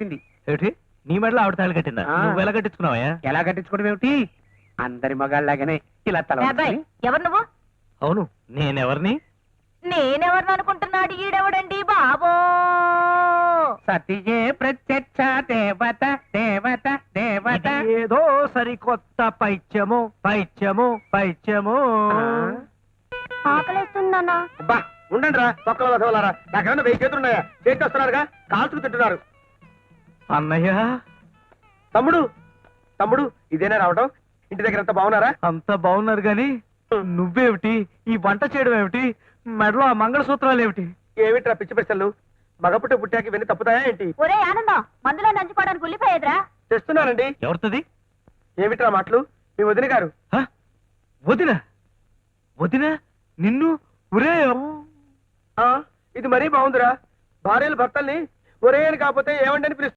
ఏమిటి నీ మెడలో ఆవిడ తాళి కట్టిందా ఆ. నువ్వు ఎలా కట్టించుకున్నావా? ఎలా కట్టించుకోవడం ఏమిటి? అందరి మగాళ్ళలాగానే ఇలా తల వంచుకొని. ఎవరు నువ్వు? అవును నేనెవరిని? నేనెవరిని అనుకుంటున్నాడు ఈడెవడండి బాబో? సతియే ప్రత్యక్ష దేవత దేవత దేవత. ఇది ఏదో సరికొత్త పైత్యము పైత్యము పైత్యము. ఆకలిస్తుందన్నా. అబ్బా ఉండండి రా తొక్కల వసవలారా. నాకేమన్నా 1000 చేతులు ఉన్నాయా? చేతి వస్తున్నారుగా కాల్చుకు తింటున్నారు. అన్నయ్య తమ్ముడు తమ్ముడు ఇదేనా రావటం? ఇంటి దగ్గర అంతా బాగున్నారా? అంత బాగున్నారు గాని నువ్వేమిటి ఈ వంట చేయడం ఏమిటి? మెడలో ఆ మంగళసూత్రాలు ఏమిటి? ఏమిట్రా పిచ్చి ప్రశ్నలు? మగపుట్ట పుట్టాకి ఇవన్నీ తప్పుతాయా ఏంటి? ఒరే ఆనందం, మందులో నంచుకోవడానికి ఉల్లిపోయేదిరా. తెస్తున్నానండి. ఎవరితది? ఏమిట్రా మాటలు? మీ వదిన గారు. హ? వదిన వదిన నిన్ను ఒరే ఆ, ఇది మరీ బాగుందిరా. భార్యలు భర్తల్ని ఒరే అని కాకపోతే ఏమండి అని పిలుస్తారు.